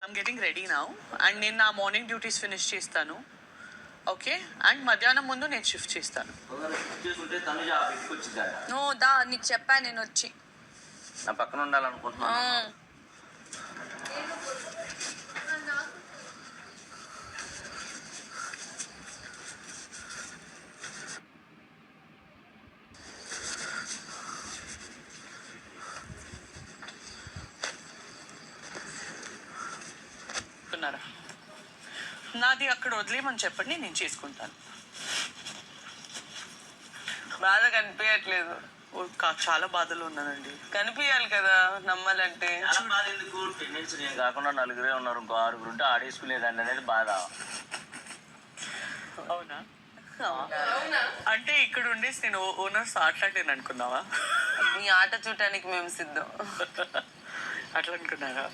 I'm getting ready now and నేను నా morning duties finish చేస్తాను. ఓకే, అండ్ మధ్యాహ్నం ముందు నేను షిఫ్ట్ చేస్తాను. నువ్వు దా, నీకు చెప్పాను నేను వచ్చి నా పక్కన ఉండాలనుకుంటున్నాను. నాది అక్కడ వదిలేమని చెప్పండి, నేను చేసుకుంటాను. బాధ కనిపించట్లేదు. చాలా బాధలో ఉన్నానండి. కనిపించాలి కదా నమ్మాలంటే. నేను కాకుండా నలుగురే ఉన్నారు, ఇంకో ఆరుగురు ఉంటే ఆడేసుకునేదాన్ని అనేది బాధ. అవునా? అంటే ఇక్కడ ఉండేసి నేను ఓనర్స్ ఆటలాడాను అనుకున్నావా? మీ ఆట చూడటానికి మేము సిద్ధం. అట్లా అనుకున్నారా?